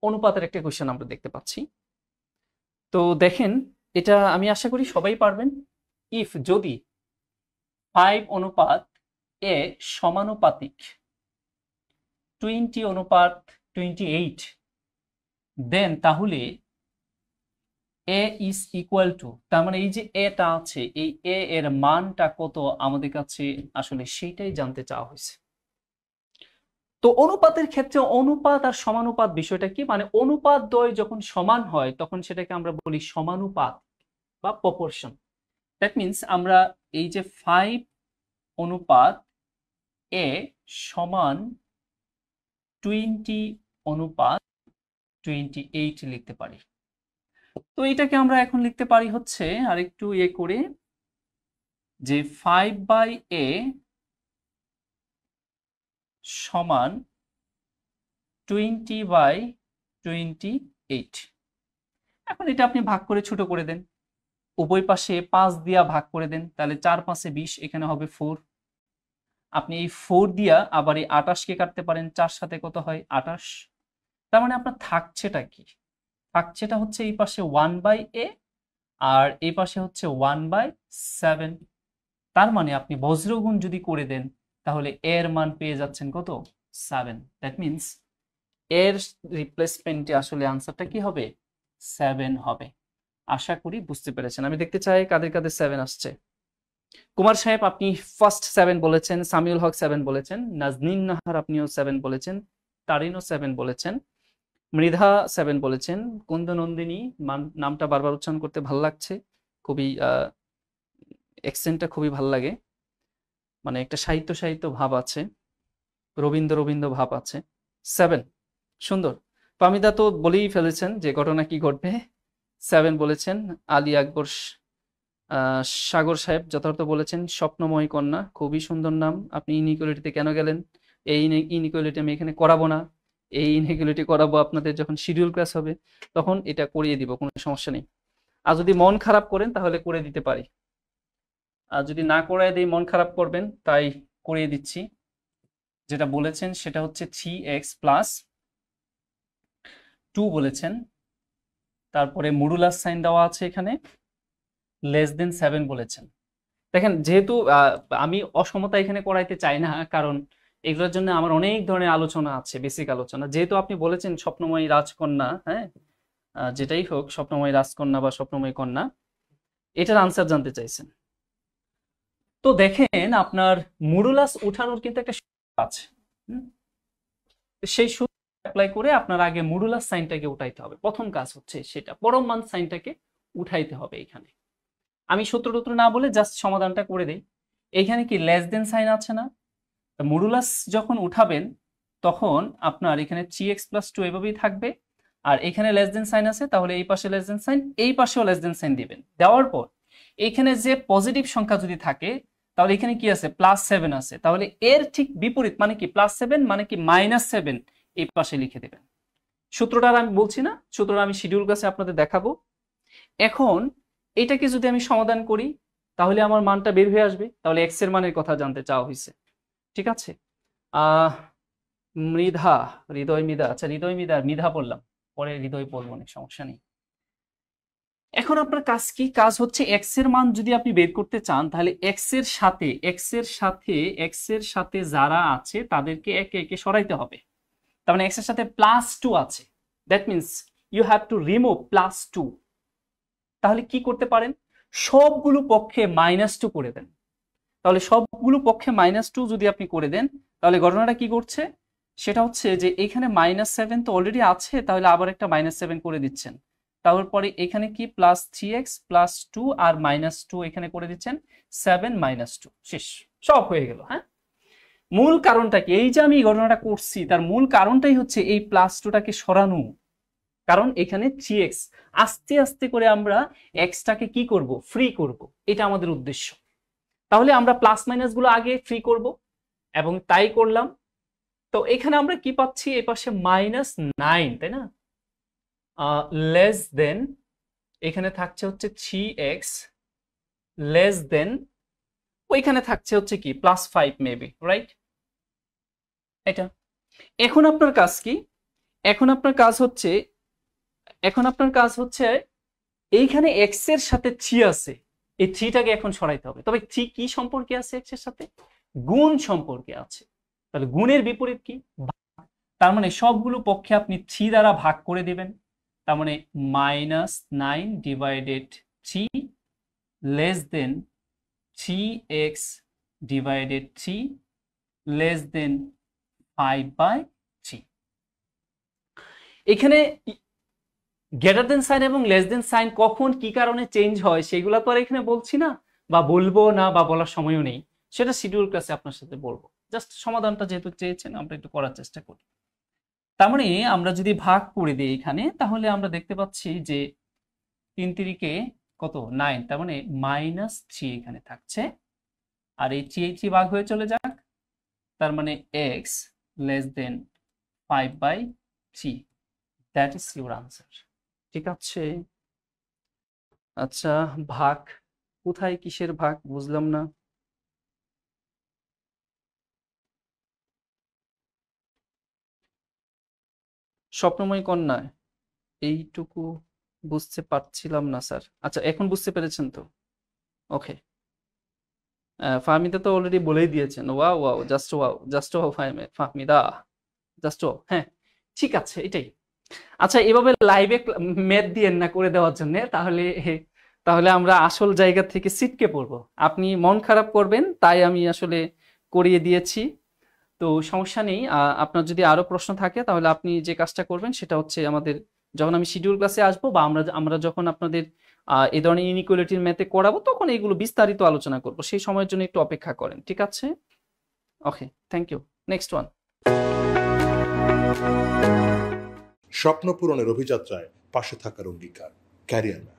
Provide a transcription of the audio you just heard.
অনুপাতের একটা কোশ্চেন আমরা দেখতে পাচ্ছি। তো দেখেন, এটা আমি আশা করি সবাই পারবেন। ইফ যদি 5 অনুপাত এ সমানুপাতিক 20 অনুপাত 28, দেন তাহলে এ ইজ ইকুয়াল টু, তার মানে এই যে এটা আছে, এই এ এর মানটা কত আমাদের কাছে আসলে সেইটাই জানতে চাওয়া হয়েছে। তো অনুপাতের ক্ষেত্রে অনুপাত আর সমানুপাত বিষয়টা কি, মানে অনুপাত দ্বয় যখন সমান হয় তখন সেটাকে আমরা বলি সমানুপাত বা প্রপোর্শন। দ্যাট মিনস আমরা এই যে 5 অনুপাত এ সমান 20 অনুপাত 28 লিখতে পারি। তো এটাকে আমরা এখন লিখতে পারি হচ্ছে আরেকটু করে, যে 5/a সমান 20/28। এখন এটা আপনি ভাগ করে ছোট করে দেন, উভয় পাশে 5 দিয়া ভাগ করে দেন, তাহলে 4 5 20, এখানে হবে 4। আপনি এই 4 দিয়া আবার এই 28 কে কাটতে পারেন, 4 সাথে কত হয় 28। তার মানে আপনার থাকছেটা কি, থাকছেটা হচ্ছে এই পাশে 1/a আর এই পাশে হচ্ছে 1/7। তার মানে আপনি বজ্রগুণ যদি করে দেন তাহলে এর মান পেয়ে যাচ্ছেন কত, 7। দ্যাট মিনস এর রিপ্লেসমেন্টে আসলে আনসারটা কি হবে, 7 হবে। আশা করি বুঝতে পেরেছেন। আমি দেখতে চাই কাদের কাদের 7 আসছে। কুমার সাহেব আপনি ফার্স্ট 7 বলেছেন, সামিউল হক 7 বলেছেন, নাজনীন নাহার আপনিও 7 বলেছেন, তারিনও 7 বলেছেন, মৃধা 7 বলেছেন, কুন্দনন্দিনী নামটা বারবার উচ্চারণ করতে ভালো লাগছে, খুবই অ্যাকসেন্টটা খুবই ভালো লাগে, মানে একটা সাহিত্য সাহিত্য ভাব আছে, রবীন্দ্র রবীন্দ্র ভাব আছে। 7 সুন্দর। ফামিদা তো বলেই ফেলেছেন যে ঘটনা কি ঘটবে, 7 বলেছেন। আলী আকবর সাগর সাহেব যথার্থ বলেছেন, স্বপ্নময় কন্যা, খুবই সুন্দর নাম। আপনি ইনইকুয়ালিটিতে কেন গেলেন? এই ইনইকুয়ালিটি আমি এখানে করাবো না, এই ইনইকুয়ালিটি করাবো আপনাদের যখন শিডিউল ক্লাস হবে তখন এটা করিয়ে দিব, কোনো সমস্যা নেই। আর যদি মন খারাপ করেন তাহলে করে দিতে পারি, আর যদি না করায় দিই মন খারাপ করবেন, তাই করিয়ে দিচ্ছি। যেটা বলেছেন সেটা হচ্ছে 3x প্লাস 2 বলেছেন, তারপরে মডুলাস সাইন দেওয়া আছে এখানে, লেস দেন 7 বলেছেন। দেখেন, যেহেতু আমি অসমতা এখানে করাইতে চাই না, কারণ এগুলোর জন্য আমার অনেক ধরনের আলোচনা আছে, বেসিক আলোচনা। যেহেতু আপনি বলেছেন স্বপ্নময়ী রাজকন্যা, হ্যাঁ, যেটাই হোক, স্বপ্নময়ী রাজকন্যা বা স্বপ্নময়ী কন্যা, এটার আনসার জানতে চাইছেন। তো দেখেন, আপনার মডুলাস উঠানোর কিন্তু একটা সূত্র আছে, সেই সূত্র অ্যাপ্লাই করে আপনার আগে মডুলাস সাইনটাকে উঠাইতে হবে। প্রথম কাজ হচ্ছে সেটা, পরম মান সাইনটাকে উঠাইতে হবে। এখানে আমি সূত্র টুত্র না বলে জাস্ট সমাধানটা করে দেই। এখানে কি লেস দেন সাইন আছে না, মডুলাস যখন উঠাবেন তখন আপনার এখানে 3x প্লাস 2 এভাবেই থাকবে, আর এখানে লেস দেন সাইন আছে, তাহলে এই পাশে লেস দেন সাইন, এই পাশেও লেস দেন সাইন দিবেন। দেওয়ার পর এখানে যে পজিটিভ সংখ্যা যদি থাকে তাহলে এখানে কি আছে, +7 আছে, তাহলে এর ঠিক বিপরীত মানে কি +7 মানে কি -7 এই পাশে লিখে দেবেন। সূত্রটা আমি বলছি না, সূত্রটা আমি শিডিউল ক্লাসে আপনাদের দেখাবো। এখন এটাকে যদি আমি সমাধান করি তাহলে আমার মানটা বের হয়ে আসবে, তাহলে x এর মানের কথা জানতে চাওয়া হয়েছে। ঠিক আছে, মৃধা, হৃদয় মৃধা, আচ্ছা হৃদয় মৃধা, মৃধা বললাম, পরে হৃদয় বলবো, অনেক সমস্যা নেই। এখন আপনার কাজ কি, কাজ হচ্ছে এক্স এর মান যদি আপনি বের করতে চান তাহলে এক্স এর সাথে যারা আছে তাদেরকে একে একে সরাইতে হবে। তার মানে এক্স এর সাথে +2 আছে, that means you have to remove +2। তাহলে কি করতে পারেন, সবগুলো পক্ষে -2 করে দেন। তাহলে সবগুলো পক্ষে -2 যদি আপনি করে দেন তাহলে ঘটনাটা কি করছে, সেটা হচ্ছে যে এখানে -7 তো অলরেডি আছে, তাহলে আবার একটা -7 করে দিচ্ছেন। তারপরে এখানে কি +3x +2 আর -2 এখানে করে দিচ্ছেন, 7 -2, শেষ, সব হয়ে গেল। হ্যাঁ, মূল কারণটা কি, এই যে আমি এই ঘটনাটা করছি তার মূল কারণটাই হচ্ছে এই +2টাকে সরানো। কারণ এখানে 3x, আস্তে আস্তে করে আমরা এক্সটাকে কি করব, ফ্রি করব, এটা আমাদের উদ্দেশ্য। তাহলে আমরা প্লাস মাইনাস গুলো আগে ফ্রি করব, এবং তাই করলাম। তো এখানে আমরা কি পাচ্ছি, এই পাশে -9, তাই না, লেস দেন, এখানে থাকছে হচ্ছে 3x, লেস দেন, ওইখানে থাকছে হচ্ছে কি +5 মেবি, রাইট। এটা এখন আপনার কাজ কি, এখন আপনার কাজ হচ্ছে এইখানে এক্স এর সাথে 3 আছে, এই 3টাকে এখন সরাইতে হবে। তবে 3 কি সম্পর্কে আছে? এক্স এর সাথে গুণ সম্পর্কে আছে। তাহলে গুণের বিপরীত কি? তার মানে সবগুলো পক্ষে আপনি 3 দ্বারা ভাগ করে দিবেন। তার মানে -9 divided 3 less than 3x divided 3 less than 5/3। এখানে গ্রেটার দেন সাইন এবং লেস দেন সাইন কখন কি কারণে চেঞ্জ হয় সেগুলো তো আর এখানে বলছি না, বা বলবো না, বা বলার সময়ও নেই, সেটা শিডিউল ক্লাসে আপনার সাথে বলবো। জাস্ট সমাধানটা যেহেতু চেয়েছেন আমরা একটু করার চেষ্টা করি। তার মানে আমরা যদি ভাগ করে দিই এখানে, তাহলে আমরা দেখতে পাচ্ছি যে 3 3 কত 9, তার মানে -3 এখানে থাকছে, আর এই 3 ভাগ হয়ে চলে যাক, তার মানে x less than 5/3। That is your answer. ঠিক আছে। আচ্ছা, ভাগ কোথায়, কিসের ভাগ বুঝলাম না। স্বপ্নময় কন্যা, এইটুকু বুঝতে পারছিলাম না স্যার। আচ্ছা, এখন বুঝতে পেরেছেন তো? ওকে। ফাহমিদা তো অলরেডি বলেই দিয়েছেন। Wow wow, just wow Fahmida, just wow. হ্যাঁ, ঠিক আছে, এটাই। আচ্ছা, এভাবে লাইভে ম্যাথ দিয়েন না করে দেওয়ার জন্য, তাহলে আমরা আসল জায়গা থেকে ছিটকে পড়বো। আপনি মন খারাপ করবেন, তাই আমি আসলে করিয়ে দিয়েছি। তো সমস্যা নেই। আপনার যদি আরো প্রশ্ন থাকে তাহলে আপনি যে কাজটা করবেন সেটা হচ্ছে, আমাদের যখন আমি শিডিউল ক্লাসে আসবো, বা আমরা যখন আপনাদের এই ধরনের ইনইকুয়ালিটির ম্যাথে করাবো, তখন এইগুলো বিস্তারিত আলোচনা করবো। সেই সময়ের জন্য একটু অপেক্ষা করেন, ঠিক আছে? ওকে, থ্যাংক ইউ। Next one. স্বপ্ন পূরণের অভিযাত্রায় পাশে থাকার অঙ্গীকার, ক্যারিয়ার ম্যাপ।